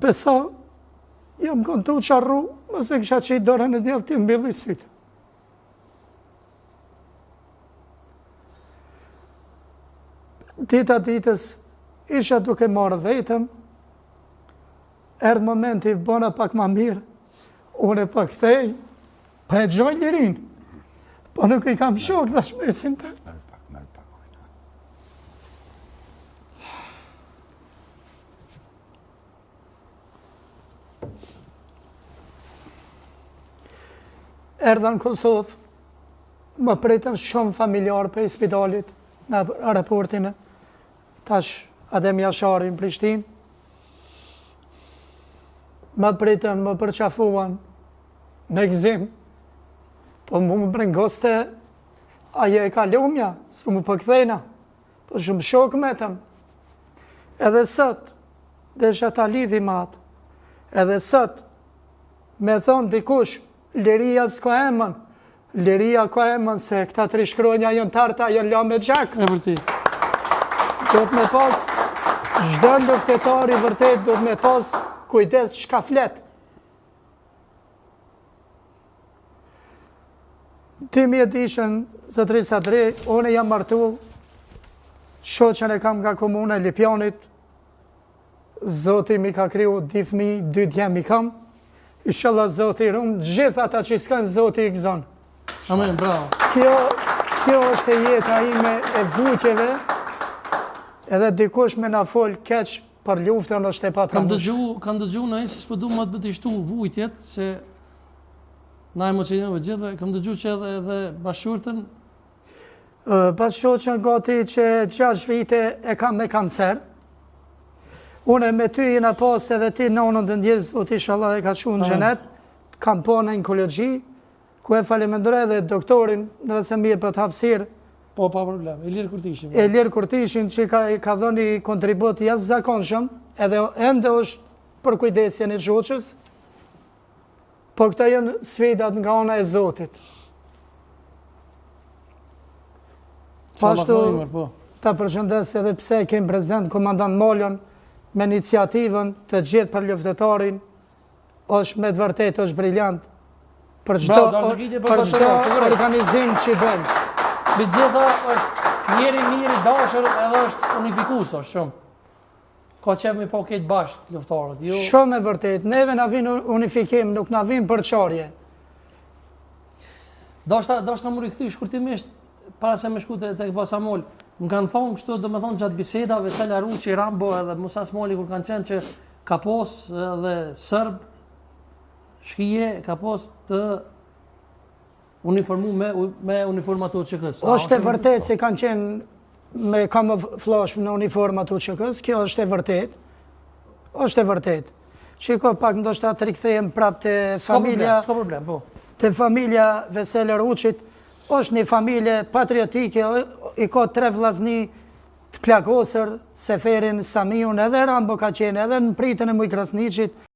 Besa, jam kontu qarru, mëse kësha që i dorën e djellë ti mbilli sytë. Dita ditës, isha duke marrë vetëm, erdhë momenti bëna pak ma mirë, unë e pak thej, pa e gjoj lirin, po nuk i kam shok dhe shmesin të. Erdha në Kosovë, më pritën shumë familjarë për i spitalit në aeroportin, tash Adem Jashari në Prishtinë. Më pritën, më përqafuan në gzim, po mu më brengoste, aje e ka lumja, su më përkthejna, po shumë shok me tëm. Edhe sot, desha ta lidhi matë, edhe sot, me thonë dikush, liria s'ka emën, liria ka emën se këta tri shkronja jënë tarta, jënë la me gjak. E vërti. Do të me pas, çdo luftëtari vërtet do të me pas kujdes çka flet. 2000 ishën, zotëri Sadri, unë jam martu, shoqen e kam nga komuna e Lipjanit, Zoti mi ka kriju 2 fëmijë, 2 djem i kam, inshallah Zoti i rumë, gjithë ata që s'kanë Zoti i gëzon. Amen, bravo. Kjo është e jeta ime e vujtjeve, edhe dikush me na fol keq për luftën është e papranueshme. Kam dëgju në se s'po du më të bëtishtu vujtjet, se na emocionove gjithë, kam dëgju që edhe bashkëshortën. Bashkëshortën gati që 6 vite e kam me kancer. Unë me ty jena pas edhe ti nonën të ndjes, Zoti inshallah e ka çuar në xhenet, kam po në onkologji, ku e faleminderoj edhe doktorin nëse mirë për të hapësirë. Po, pa problem, Elir Kurtishin. Elir Kurtishin që ka dhënë kontribut jashtëzakonshëm, edhe ende është për kujdesjen e shoqës, po këta janë sfidat nga ana e Zotit. Pashtu, ta përshëndes edhe pse kem prezent komandant Molon me iniciativën të gjithë për luftëtarin, është me të vërtetë është briljant për çdo organizim që bën. Mbi gjitha është njeri mirë i dashur edhe është unifikues është shumë. Ka qef me po këtë bashkë luftarët. Shumë e vërtet, neve na vin unifikim, nuk na vin përçarje. Dashta më rikthy shkurtimisht para se me shku tek Basamol. Më kanë thonë kështu, domethënë gjatë bisedave se Laruçi, Rambo edhe Musa Smoli kur kanë qenë që ka pos edhe serb shkije ka pos të uniformu me uniformat të ÇK-s. Është e vërtet se kanë qenë me kamuflazh në uniformat të ÇK-s, kjo është e vërtet. Është e vërtet. Shiko pak ndoshta të rikthehem prapë te familja. S'ka problem, po. Te familja Vesel Laruçit, është një familje patriotike, i ka 3 vllazni të plagosur, Seferin, Samiun, edhe Rambo ka qenë, edhe në pritën e Muj Krasniqit.